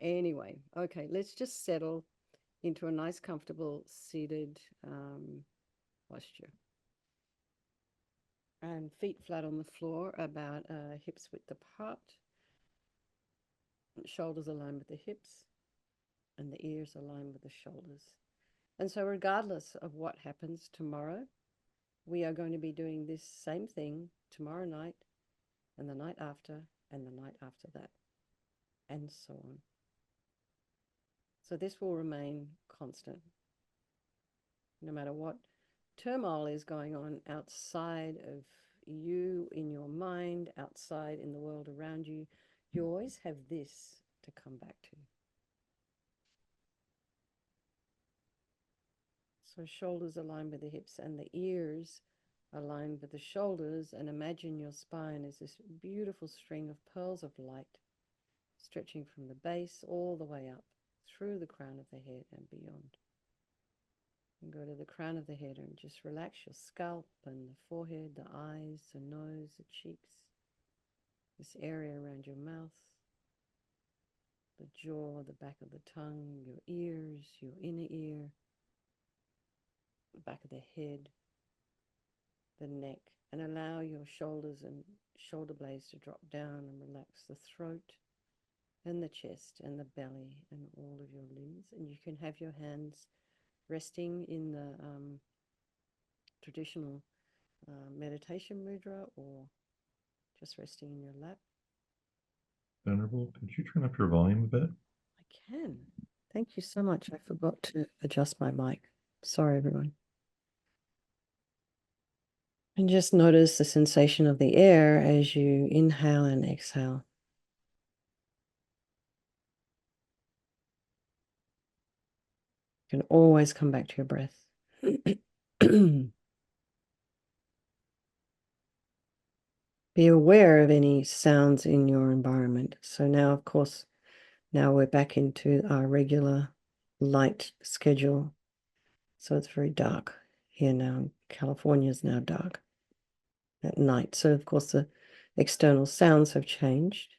Anyway, okay, let's just settle into a nice, comfortable, seated posture. And feet flat on the floor, about hips width apart. Shoulders aligned with the hips, and the ears aligned with the shoulders. And so, regardless of what happens tomorrow, we are going to be doing this same thing tomorrow night, and the night after, and the night after that, and so on. So this will remain constant. No matter what turmoil is going on outside of you, in your mind, outside in the world around you, you always have this to come back to. So shoulders aligned with the hips and the ears aligned with the shoulders, and imagine your spine as this beautiful string of pearls of light stretching from the base all the way up through the crown of the head and beyond. And go to the crown of the head and just relax your scalp and the forehead, the eyes, the nose, the cheeks, this area around your mouth, the jaw, the back of the tongue, your ears, your inner ear, the back of the head, the neck, and allow your shoulders and shoulder blades to drop down and relax the throat and the chest and the belly and all of your limbs. And you can have your hands resting in the traditional meditation mudra, or just resting in your lap. Venerable, could you turn up your volume a bit? I can. Thank you so much. I forgot to adjust my mic. Sorry, everyone. And just notice the sensation of the air as you inhale and exhale. You can always come back to your breath. Be aware of any sounds in your environment. So now, of course, now we're back into our regular light schedule. So it's very dark here now. California is now dark at night. So, of course, the external sounds have changed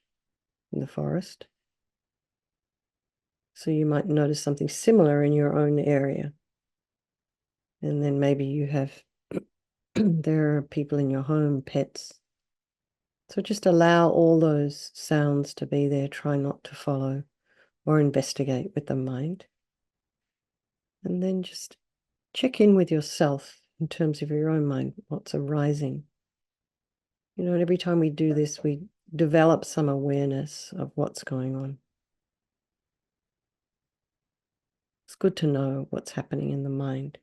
in the forest. So you might notice something similar in your own area. And then maybe you have, there are people in your home, pets. So just allow all those sounds to be there. Try not to follow or investigate with the mind. And then just check in with yourself in terms of your own mind, what's arising. You know, and every time we do this, we develop some awareness of what's going on. It's good to know what's happening in the mind.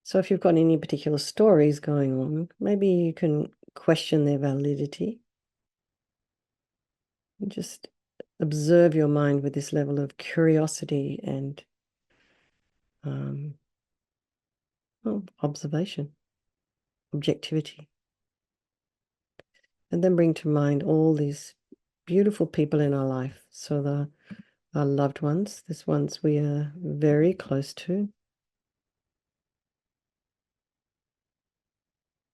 So if you've got any particular stories going on, maybe you can question their validity. And just observe your mind with this level of curiosity and observation, objectivity. And then bring to mind all these beautiful people in our life. So our loved ones, these ones we are very close to,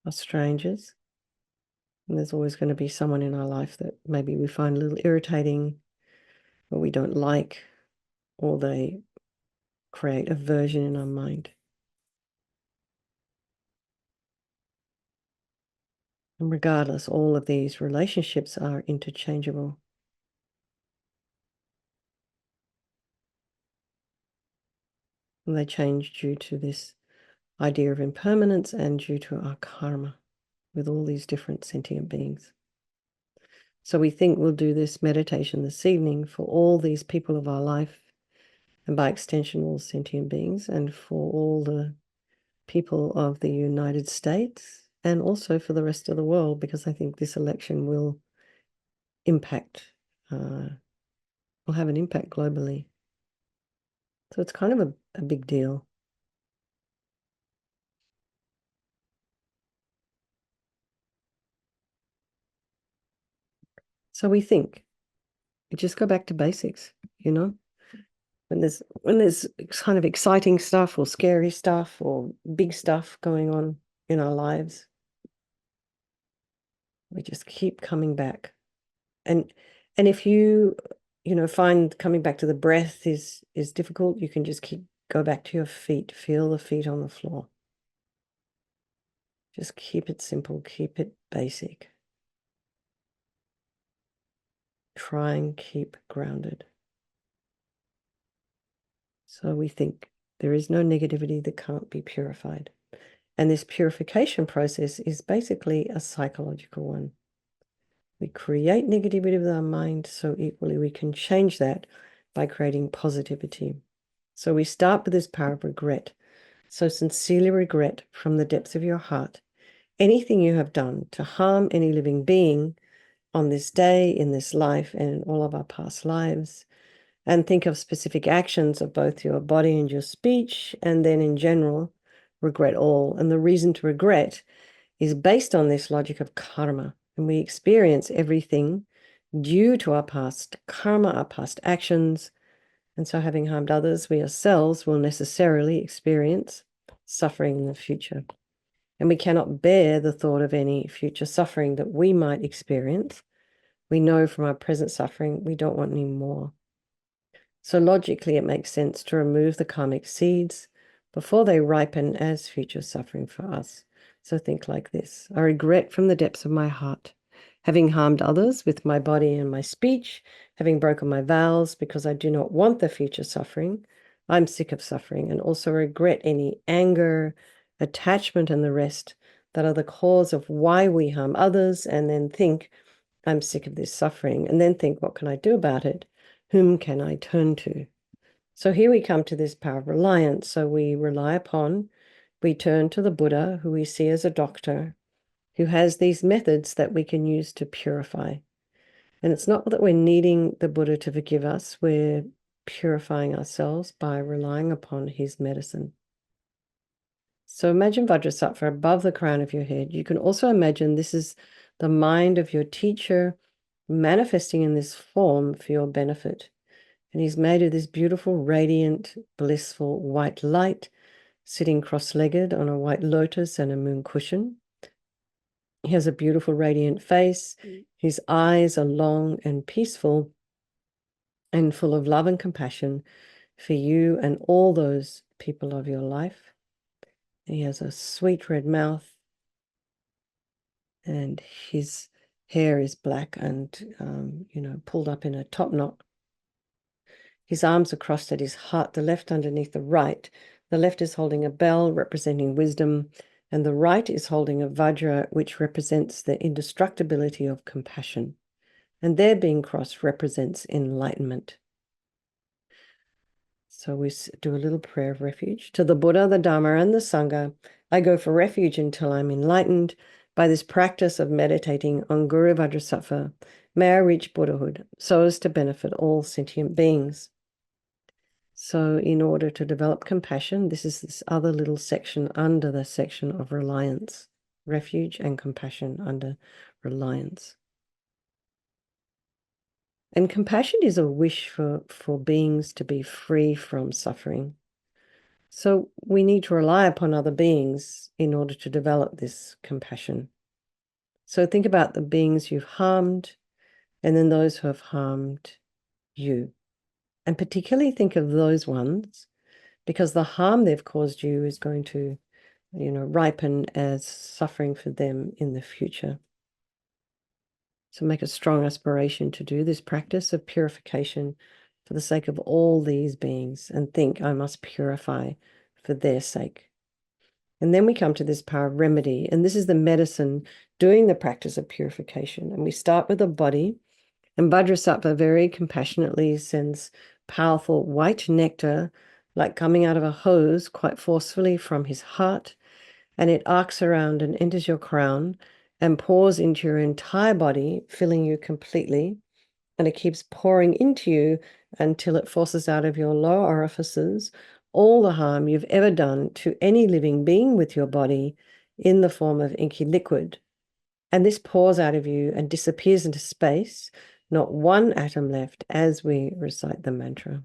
are strangers. And there's always going to be someone in our life that maybe we find a little irritating, or we don't like, or they create aversion in our mind. And regardless, all of these relationships are interchangeable. And they change due to this idea of impermanence and due to our karma with all these different sentient beings. So we think we'll do this meditation this evening for all these people of our life, and by extension, all sentient beings, and for all the people of the United States, and also for the rest of the world, because I think this election will impact, will have an impact globally. So it's kind of a big deal. So we just go back to basics, you know? When there's kind of exciting stuff or scary stuff or big stuff going on in our lives, We just keep coming back. And if you find coming back to the breath is difficult, you can just go back to your feet. Feel the feet on the floor. Just keep it simple, keep it basic. Try and keep grounded. So we think there is no negativity that can't be purified. And this purification process is basically a psychological one. We create negativity with our mind, so equally we can change that by creating positivity. So we start with this power of regret. So sincerely regret from the depths of your heart anything you have done to harm any living being on this day, in this life, and in all of our past lives. And think of specific actions of both your body and your speech, and then in general, regret all. And the reason to regret is based on this logic of karma. And we experience everything due to our past karma, our past actions. And so, having harmed others, we ourselves will necessarily experience suffering in the future. And we cannot bear the thought of any future suffering that we might experience. We know from our present suffering we don't want any more. So logically, it makes sense to remove the karmic seeds before they ripen as future suffering for us. So think like this. I regret from the depths of my heart having harmed others with my body and my speech, having broken my vows because I do not want the future suffering. I'm sick of suffering, and also regret any anger, attachment, and the rest that are the cause of why we harm others, and then think, I'm sick of this suffering, and then think, what can I do about it? Whom can I turn to? So here we come to this power of reliance. So we turn to the Buddha, who we see as a doctor, who has these methods that we can use to purify. And it's not that we're needing the Buddha to forgive us, we're purifying ourselves by relying upon his medicine. So imagine Vajrasattva above the crown of your head. You can also imagine this is the mind of your teacher manifesting in this form for your benefit. And he's made of this beautiful, radiant, blissful white light, sitting cross-legged on a white lotus and a moon cushion. He has a beautiful, radiant face. His eyes are long and peaceful and full of love and compassion for you and all those people of your life. He has a sweet red mouth, and his hair is black and, pulled up in a top knot. His arms are crossed at his heart, the left underneath the right. The left is holding a bell representing wisdom, and the right is holding a vajra, which represents the indestructibility of compassion. And their being crossed represents enlightenment. So we do a little prayer of refuge. To the Buddha, the Dharma, and the Sangha, I go for refuge until I'm enlightened. By this practice of meditating on Guru Vajrasattva, may I reach Buddhahood, so as to benefit all sentient beings. So in order to develop compassion, this is this other little section under the section of reliance, refuge and compassion under reliance. And compassion is a wish for beings to be free from suffering. So we need to rely upon other beings in order to develop this compassion. So think about the beings you've harmed and then those who have harmed you. And particularly think of those ones because the harm they've caused you is going to, ripen as suffering for them in the future. So make a strong aspiration to do this practice of purification for the sake of all these beings and think, I must purify for their sake. And then we come to this power of remedy, and this is the medicine doing the practice of purification. And we start with the body, and Vajrasattva very compassionately sends powerful white nectar, like coming out of a hose, quite forcefully from his heart, and it arcs around and enters your crown and pours into your entire body, filling you completely. And it keeps pouring into you until it forces out of your lower orifices all the harm you've ever done to any living being with your body in the form of inky liquid. And this pours out of you and disappears into space, not one atom left as we recite the mantra.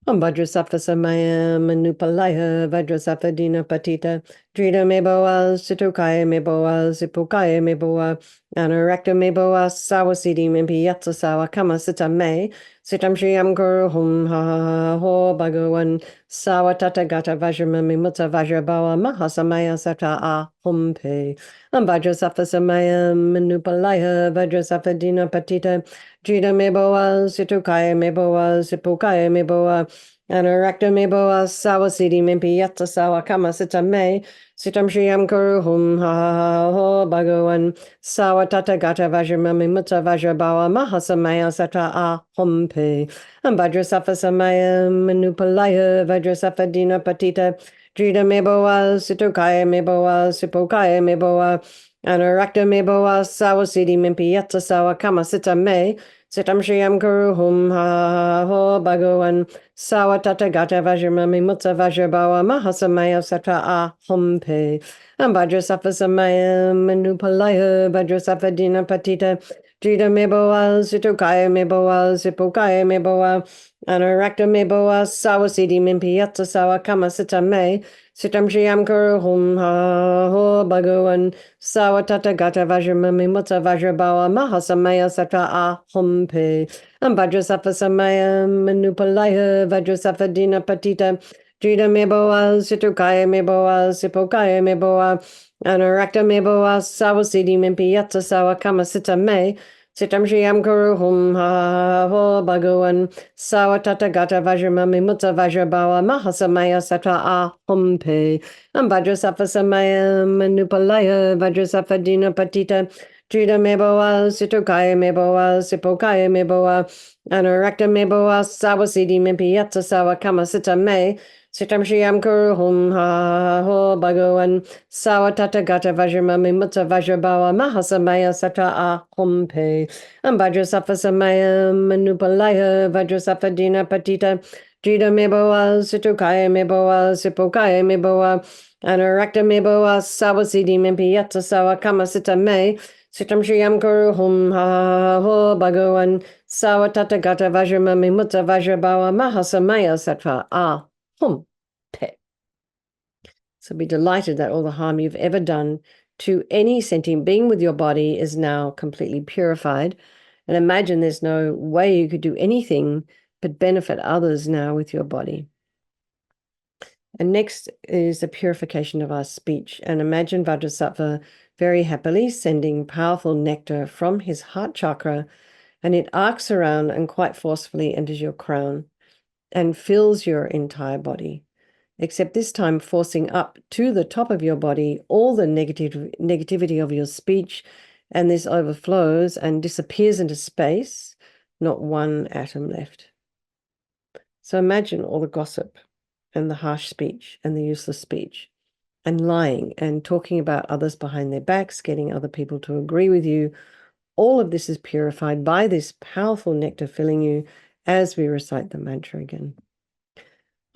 Om Vajrasattva Samaya Manupalaya Vajrasattva Dina Patita Drita me boa, Situkaya me boa, Zipukaya me boa, Anarakta me boa, Sawasidi mimpi yatsa sawa kama sita me, Sitam Shriam Guru Hum Ha Ha Ho Bhagawan Sawa Tata Gata Vajramami Mutta Vajrabawa Mahasamaya Sata A Hum Pe Vajra Safa Samaya Manupalaya Vajra Safa Dina Patita Jida Meboa Situkaya Meboa Sipukaya Meboa Anarakta Meboa Sawasidi Mimpi Yatsa Sawa Kama Sita Me Sitam Shriam Guru Hum Ha Ha Ho Bhagawan Sawa Tata Gata Vajramami Mutta Vajrabawa Mahasamaya Sata A Hum Pe Vajrasafa Samaya Manupalaya Vajrasafa Dina Patita Drita Meboa Situkaya Meboa Sipokaya Meboa Anarakta Meboa Sawasidi Mimpi Yatsa Sawa Kama Sita Me Sitam Shriam Guru Hum Ha Ho Bhagawan Sawa Tata Gata Vajramami Mutta Vajrabawa Mahasamaya Satra A Hum Pe Vajrasafa Samaya Manupalaya Vajrasafa Dina Patita Drita Meboa Situkaya Meboa Sipokaya Meboa Anarakta Meboa Sawasidi Mimpi Yatsa Sawa Kama Sita Me Sitam Shriam Guru Hum Ha Ho Bhagawan Sawa Tata Gata Vajramami Mutta Vajrabawa Mahasamaya Satra A Hum Pe Vajrasafa Samaya Manupalaya Vajrasafa Dina Patita Drita Meboa Situkaya Meboa Sipokaya Meboa Anarakta Meboa Sawasidi Mimpi Yatsa Sawa Kama Sita Me Sitam Shriam Guru Hum Ha Ho Bhagawan Sawa Tata Gata Vajramami Mutta Vajrabawa Mahasamaya Satra A Hum Pe Vajrasafa Samaya Manupalaya Vajrasafa Dina Patita Drita Meboa Situkaya Meboa Sipokaya Meboa Anarakta Meboa Sawasidi Mimpi Yatsa Sawa Kama Sita Me Sitam Shriam Guru Hum Ha Ho Bhagawan Sawa Tata Gata Vajramami Mutta Vajrabawa Mahasamaya Satra A Hum Pe Vajrasafa Samaya Manupalaya Vajrasafa Dina Patita Drita Meboa Situkaya Meboa Sipokaya Meboa Anarakta Meboa Sawasidi Mimpi Yatsa Sawa Kama Sita Me Sitam Shriam Guru Hum Ha Ho Bhagawan Sawa Tata Gata Vajramami Mutta Vajrabawa Mahasamaya Satra A Hum Pe. So be delighted that all the harm you've ever done to any sentient being with your body is now completely purified. And imagine there's no way you could do anything but benefit others now with your body. And next is the purification of our speech. And imagine Vajrasattva very happily sending powerful nectar from his heart chakra, and it arcs around and quite forcefully enters your crown and fills your entire body, except this time forcing up to the top of your body all the negativity of your speech, and this overflows and disappears into space, not one atom left. So imagine all the gossip and the harsh speech and the useless speech and lying and talking about others behind their backs, getting other people to agree with you. All of this is purified by this powerful nectar filling you as we recite the mantra again.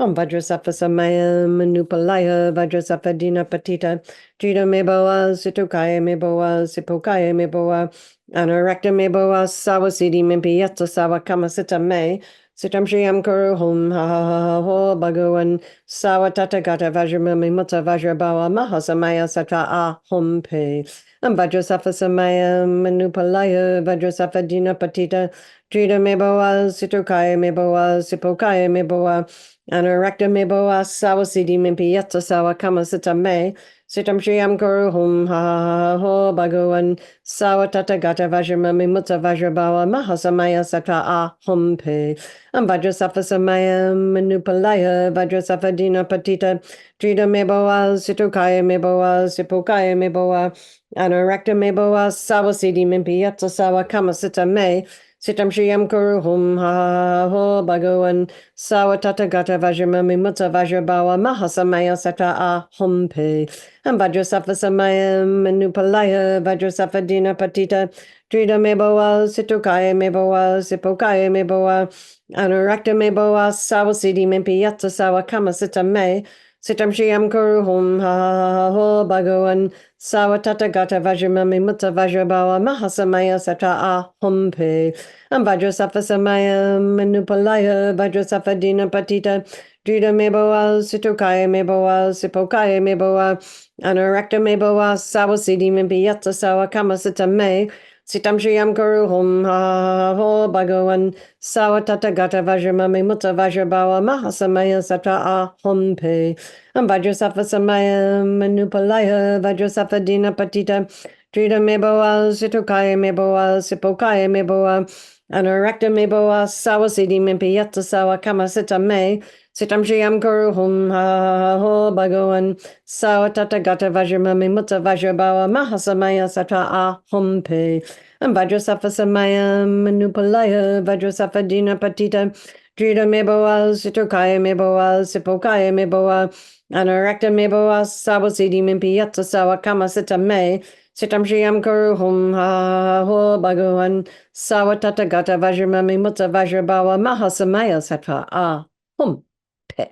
Vajrasattva Samaya Manupalaya Vajrasattva Dina Patita Drita Meboa Situkaya Meboa Sipokaya Meboa Anarakta Meboa Sawasidi Mimpi Yatsa Sawa Kama Sita Me Sitam Shriam Guru Hum Ha Ha Ho Bhagawan Sawa Tata Gata Vajramami Mutta Vajrabawa Mahasamaya Satra A Hum Pe Vajrasattva Samaya Manupalaya Vajrasattva Dina Patita Drita Meboa Situkaya Meboa Sipokaya Meboa Anarakta Meboa Sawasidi Mimpi Yatsa Sawa Kama Sita Me Sitam Shriam Guru Hum Ha Ho Bhagawan Sawa Tata Gata Vajramami Mutta Vajrabawa Mahasamaya Satra A Hum Pe Vajrasattva Samaya Manupalaya Vajrasattva Dina Patita Drita Meboa Situkaya Meboa Sipokaya Meboa Anarakta Meboa Sawasidi Mimpi Yatsa Sawa Kama Sita Me Sitam Shriam Guru Hum Ha Ho Bhagawan Sawa Tata Gata Vajramami Mutta Vajrabawa Mahasamaya Satra A Hum Pe Vajrasattva Samaya Manupalaya Vajrasattva Dina Patita Drita Meboa Situkaya Meboa Sipokaya Meboa Anarakta Meboa Sawasidi Mimpi Yatsa Sawa Kama Sita Me Sitam Shriam Guru Hum Ha Ho Bhagawan Sawa Tata Gata Vajramami Mutta Vajrabawa Mahasamaya Satra A Hum Pe Vajrasattva Samaya Manupalaya Vajrasattva Dina Patita Drita Meboa Situkaya Meboa Sipokaya Meboa Anorakta me boa sawa sidi mimpi yatsa sawa kama sita me. Sitam Shriyam Guru Hum Ha Ho Bhagavan Sawa Tata Gata Vajramami Mutta Vajrabawa Mahasamaya Sata Ahum Pe Vajrasafa Samaya Manupalaya Vajrasafa Dina Patita Trita Meboa Situkaya Meboa Sipokaya Meboa Anorakta Meboa Sawa Sidi Mimpi Yatsa Sawa Kama Sita Me Sitam Shriyam Guru Hum Ha Ho Bhagavan Sawa Tata Gata Vajramami Mutta Vajrabawa Mahasamaya Sata Ahum Pe Vajrasafa Samaya Manupalaya Vajrasafa Dina Patita Drita Meboa Situkaya Meboa Sipokaya Meboa Anorakta Meboa Sawa Sidi Mimpi Yatsa Sawa Kama Sita Me Sitam Shriyam Guru Hum Ha Ho Bhagavan Sawa Tata Gata Vajramami Mutta Vajrabawa Mahasamaya Sata Ahum Pe.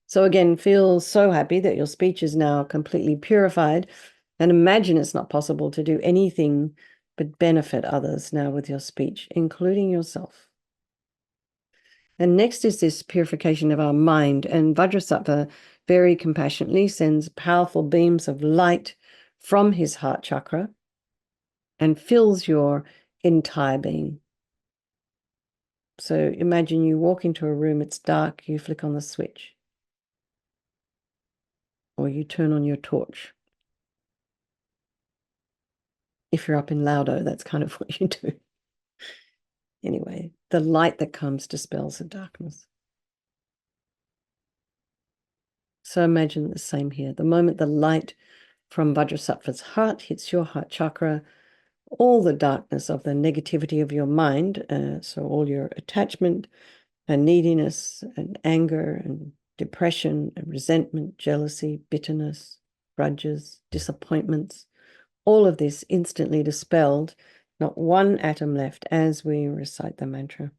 So again, feel so happy that your speech is now completely purified, and imagine it's not possible to do anything but benefit others now with your speech, including yourself. And next is this purification of our mind, and Vajrasattva very compassionately sends powerful beams of light from his heart chakra and fills your entire being. So imagine you walk into a room, it's dark, you flick on the switch, or you turn on your torch. If you're up in Laudo, that's kind of what you do. Anyway, the light that comes dispels the darkness. So imagine the same here. The moment the light from Vajrasattva's heart hits your heart chakra, all the darkness of the negativity of your mind, so all your attachment and neediness and anger and depression and resentment, jealousy, bitterness, grudges, disappointments, all of this instantly dispelled, not one atom left as we recite the mantra.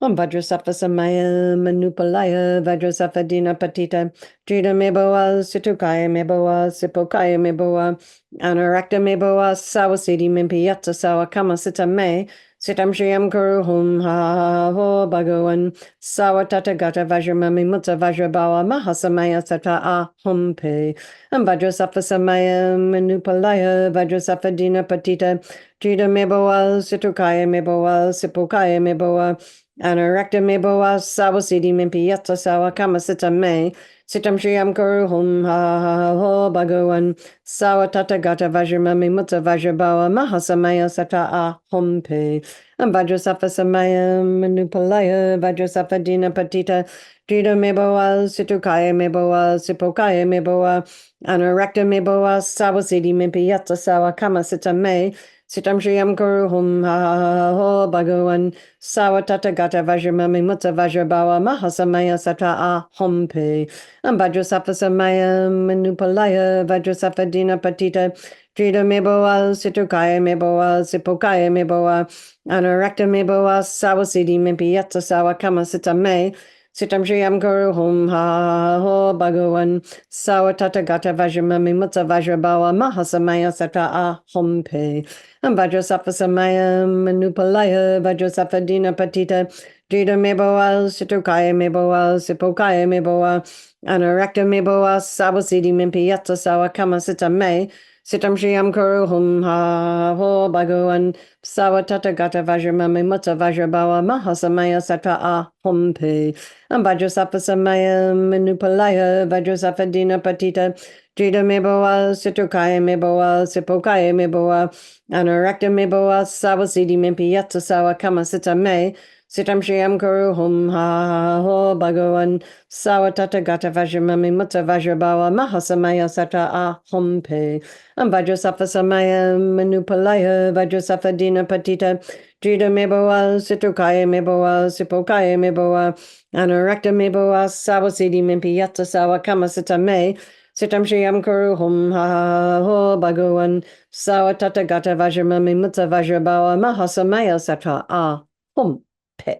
Om Vajrasattva Samaya Manupalaya Vajrasattva Dina Patita Drita Meboa Situkaya Meboa Sipokaya Meboa Anarakta Meboa Sawasidi Mimpi Yatsa Sawa Kama Sita Me Sitam Shriyam Kuru Hum Ha Ho Bhagavan Sawa Tata Gata Vajramami Mutta Vajrabawa Mahasamaya Sata Ahum Pe Vajrasattva Samaya Manupalaya Vajrasattva Dina Patita Drita Meboa Situkaya Meboa Sipokaya Meboa Anorakta Meboa Sawa Sidi Mimpi Yatsa Sawa Kama Sita Me Sitam Shriyam Kuru Hum Ha Ho Bhagavan Sawa Tata Gata Vajramami Mutta Vajrabawa Mahasamaya Sata Ahum Pe Vajrasattva Samaya Manupalaya Vajrasattva Dina Patita Drita Meboa Situkaya Meboa Sipokaya Meboa Anorakta Meboa Sawa Sidi Mimpi Yatsa Sawa Kama Sita Me Sitam Shriyam Kuru Hum Ha Ho Bhagavan Sawa Tata Gata Vajramami Mutta Vajrabawa Mahasamaya Sata Ahum Pe Vajrasattva Samaya Manupalaya Vajrasattva Dina Patita Drita Meboa Situkaya Meboa Sipokaya Meboa Anorakta Meboa Sawa Sidi Mimpi Yatsa Sawa Kama Sita Me Sitam Shriyam Kuru Hum Ha Ho Bhagavan Sawa Tata Gata Vajramami Mutta Vajrabawa Mahasamaya Sata Ahum Pe Vajrasattva Samaya Manupalaya Vajrasattva Dina Patita Drita Meboa Situkaya Meboa Sipokaya Meboa Anorakta Meboa Sawa Sidi Mimpi Yatsa Sawa Kama Sita Me Sitam Shriyam Kuru Hum Ha Ho Bhagavan Sawa Tata Gata Vajramami Mutta Vajrabawa Mahasamaya Sata Ahum Pe Vajrasattva Samaya Manupalaya Vajrasattva Dina Patita Drita Meboa Situkaya Meboa Sipokaya Meboa Anorakta Meboa Sawa Sidi Mimpi Yatsa Sawa Kama Sita Me Sitam Shriyam Kuru Hum Ha Ho Bhagavan Sawa Tata Gata Vajramami Mutta Vajrabawa Mahasamaya Sata Ahum Pe Vajrasattva Samaya Manupalaya Vajrasattva Dina Patita Drita Meboa Situkaya Meboa Sipokaya Meboa Anorakta Meboa Sawa Sidi Mimpi Yatsa Sawa Kama Sita Me Sitam Shriyam Kuru Hum Ha Ho Bhagavan Sawa Tata Gata Vajramami Mutta Vajrabawa Mahasamaya Sata Ahum Pe.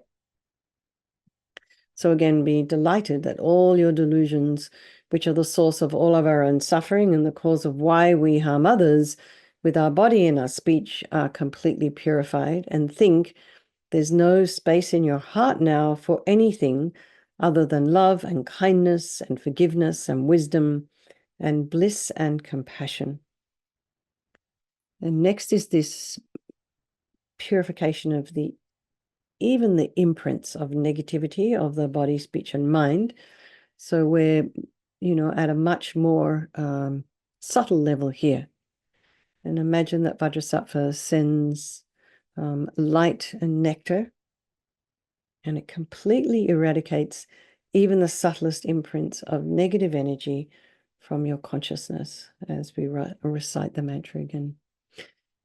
So again, be delighted that all your delusions, which are the source of all of our own suffering and the cause of why we harm others with our body and our speech, are completely purified, and think there's no space in your heart now for anything other than love and kindness and forgiveness and wisdom and bliss and compassion. And next is this purification of even the imprints of negativity of the body, speech, and mind. So we're, at a much more subtle level here. And imagine that Vajrasattva sends light and nectar, and it completely eradicates even the subtlest imprints of negative energy from your consciousness as we recite the mantra again.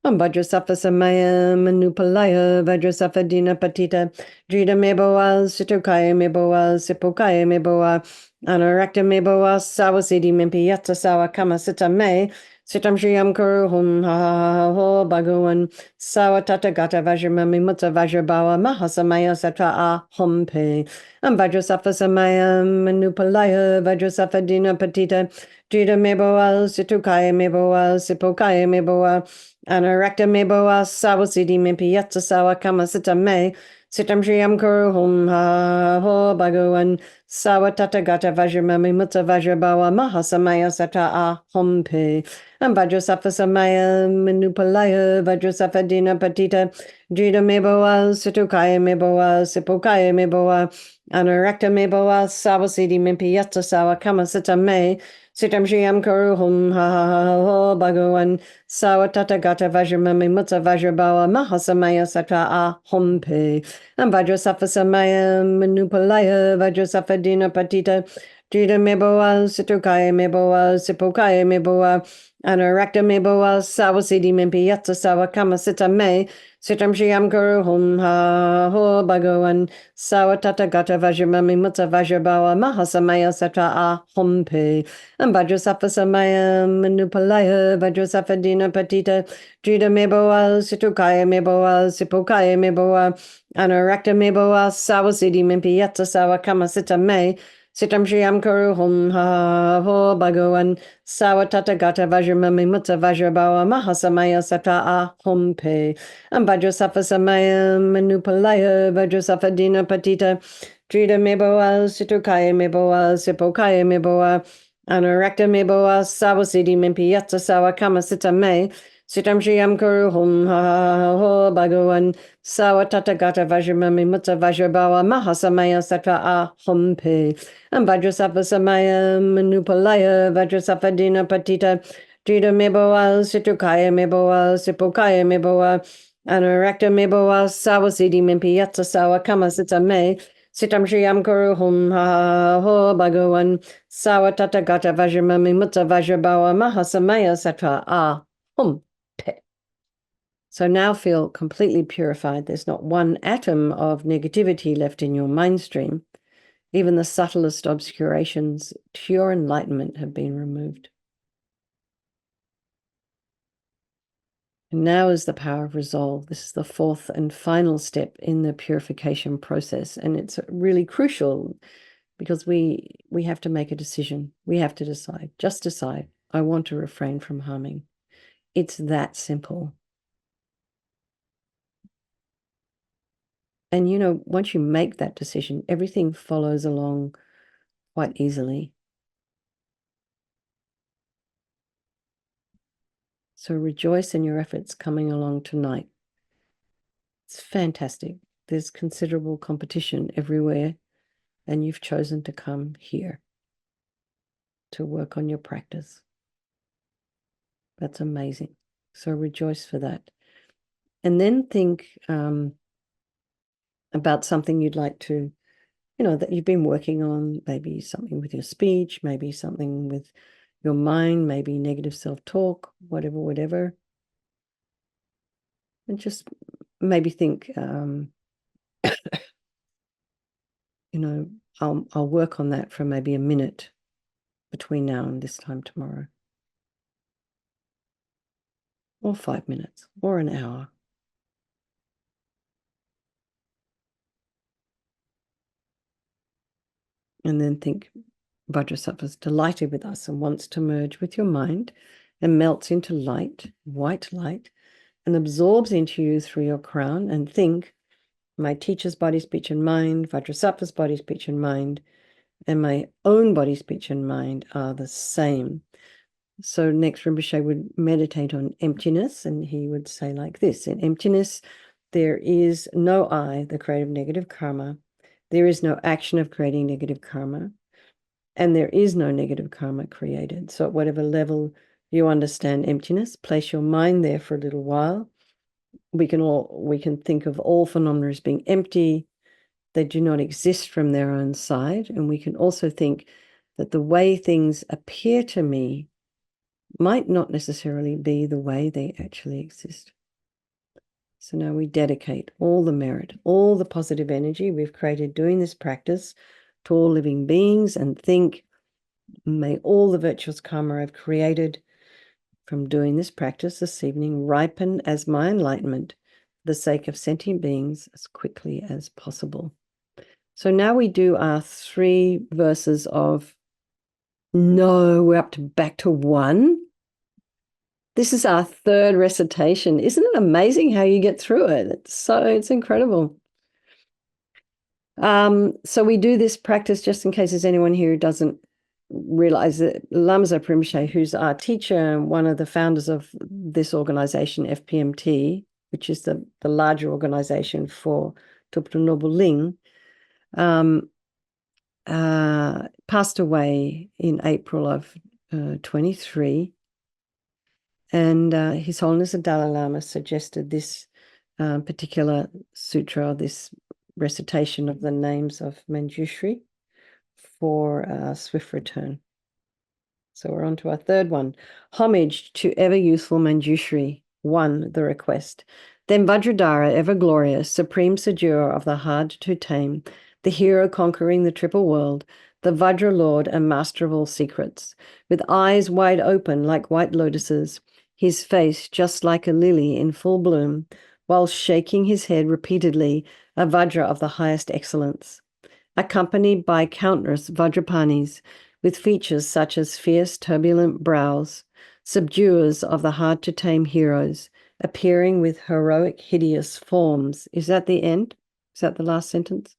Vajrasattva samaya manupalaya Vajrasattva dina patita Drita meboa situkaya meboa sipokaya meboa Anarakta meboa sawasidi mimpiyatsa sawa kama sita me Sitam Shriyam Kuru Hum Ha Ha Ha Ho Bhagavan Sawa Tata Gata Vajramami Mutta Vajrabawa Mahasamaya Satra A Hum Pe Vajrasattva samaya manupalaya Vajrasattva dina patita Drita meboa situkaya meboa sipokaya meboa Anarakta meboa sawasidi mimpiyatsa sawa kama sita me Sitam Shriyam Kuru Hum Ha Ho Bhagavan Sawa Tata Gata Vajramami Mutta Vajrabawa Mahasamaya Satra A Hum Pe Vajrasattva samaya manupalaya Vajrasattva dina patita Drita meboa situkaya meboa sipokaya meboa Anarakta meboa sawasidi mimpiyatsa sawa kama sita me Sitam Shriyam Kuru Hum Ha Ha Ha Ho Bhagavan Sawa Tata Gata Vajramami Mutta Vajrabawa Mahasamaya Satra A Hum Pe Vajrasattva samaya manupalaya Vajrasattva dina patita Drita meboa situkaya meboa sipokaya meboa Anarakta meboa sawasidi mimpiyatsa sawa kama sita me Sitam Shriyam Kuru Hum Ha Ho Bhagavan Sawa Tata Gata Vajramami Mutta Vajrabawa Mahasamaya Satra A Hum Pe Vajrasattva samaya manupalaya Vajrasattva dina patita Drita meboa situkaya meboa sipokaya meboa Anarakta meboa sawasidi mimpiyatsa sawa kama sita me Sitam Shriyam Kuru Hum Ha Ho Bhagavan Sawa Tata Gata Vajramami Mutta Vajrabawa Mahasamaya Satra A Hum Pe Vajrasattva samaya manupalaya Vajrasattva dina patita Drita meboa situkaya meboa sipokaya meboa Anarakta meboa sawasidi mimpiyatsa sawa kama sita me Sitam Shriyam Kuru Hum Ha Ho Bhagavan Sawa Tata Gata Vajramami Mutta Vajrabawa Mahasamaya Satra A Hum Pe Vajrasattva samaya manupalaya Vajrasattva dina patita Drita meboa situkaya meboa sipokaya meboa Anarakta meboa sawasidi mimpiyatsa sawa kama sita me Sitam Shriyam Kuru Hum Ha Ho Bhagavan Sawa Tata Gata Vajramami Mutta Vajrabawa Mahasamaya Satra A Hum Pe. So now feel completely purified. There's not one atom of negativity left in your mind stream. Even the subtlest obscurations to your enlightenment have been removed. And now is the power of resolve. This is the fourth and final step in the purification process. And it's really crucial because we have to make a decision. We have to decide, just decide, I want to refrain from harming. It's that simple. And, once you make that decision, everything follows along quite easily. So rejoice in your efforts coming along tonight. It's fantastic. There's considerable competition everywhere, and you've chosen to come here to work on your practice. That's amazing. So rejoice for that. And then think about something you'd like to, that you've been working on, maybe something with your speech, maybe something with your mind, maybe negative self-talk, whatever. And just maybe think, I'll work on that for maybe a minute between now and this time tomorrow. Or 5 minutes, or an hour. And then think, Vajrasattva is delighted with us and wants to merge with your mind and melts into light, white light, and absorbs into you through your crown. And think, My teacher's body, speech, and mind, Vajrasattva's body, speech, and mind, and my own body, speech, and mind are the same. So next Rinpoche would meditate on emptiness, and he would say like this: in emptiness, there is no I, the creator of negative karma. There is no action of creating negative karma, and there is no negative karma created. So at whatever level you understand emptiness, place your mind there for a little while. We can think of all phenomena as being empty. They do not exist from their own side. And we can also think that the way things appear to me might not necessarily be the way they actually exist. So now we dedicate all the merit, all the positive energy we've created doing this practice to all living beings, and think, may all the virtuous karma I've created from doing this practice this evening ripen as my enlightenment for the sake of sentient beings as quickly as possible. So now we do our 3 verses of, no, we're up to back to 1. This is our 3rd recitation. Isn't it amazing how you get through it? It's incredible. So we do this practice just in case there's anyone here who doesn't realize that Lama Zopa Rinpoche, who's our teacher and one of the founders of this organization, FPMT, which is the larger organization for Tupta Noble Ling, passed away in April of 23. And His Holiness the Dalai Lama suggested this particular sutra, this recitation of the names of Manjushri for swift return. So we're on to our 3rd one. Homage to ever youthful Manjushri. 1, the request. Then Vajradhara, ever glorious, supreme sedurer of the hard to tame, the hero conquering the triple world, the Vajra lord and master of all secrets, with eyes wide open like white lotuses, his face just like a lily in full bloom, while shaking his head repeatedly, a Vajra of the highest excellence, accompanied by countless Vajrapanis, with features such as fierce, turbulent brows, subduers of the hard-to-tame heroes, appearing with heroic, hideous forms. Is that the end? Is that the last sentence?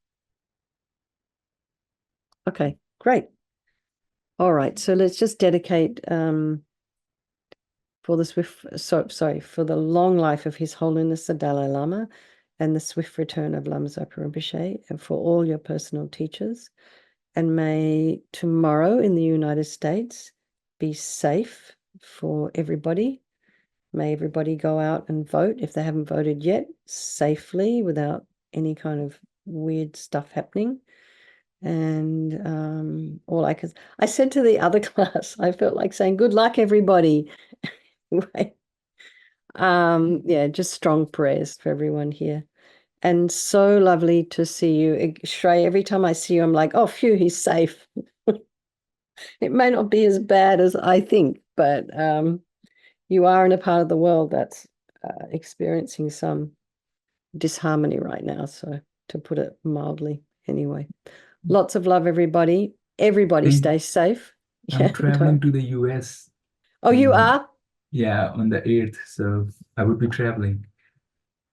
Okay, great. All right, so let's just dedicate for the long life of His Holiness the Dalai Lama and the swift return of Lama Zopa Rinpoche, and for all your personal teachers. And may tomorrow in the United States be safe for everybody. May everybody go out and vote if they haven't voted yet, safely, without any kind of weird stuff happening. And I said to the other class, I felt like saying, good luck, everybody. Right. Yeah, just strong prayers for everyone here. And so lovely to see you. Shrey, every time I see you, I'm like, oh, phew, he's safe. It may not be as bad as I think, but you are in a part of the world that's experiencing some disharmony right now. So, to put it mildly, anyway. Lots of love, everybody. Everybody stay safe. I'm traveling to the US. Oh, you are? Yeah, on the 8th. So I would be traveling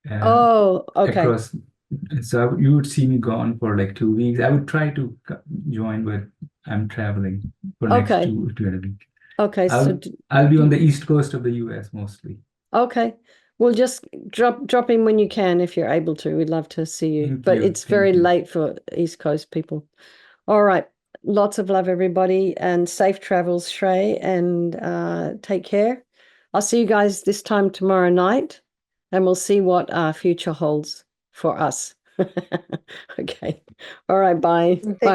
Oh, okay. across. So you would see me gone for like 2 weeks. I would try to join, but I'm traveling for next Okay. 2 weeks. Okay, so I'll be on the east coast of the US mostly. okay. Well, just drop in when you can if you're able to. We'd love to see you. Thank But you. it's Thank very you. late for East Coast people. All right. Lots of love, everybody, and safe travels, Shrey, and take care. I'll see you guys this time tomorrow night, and we'll see what our future holds for us. Okay. All right, bye. Bye.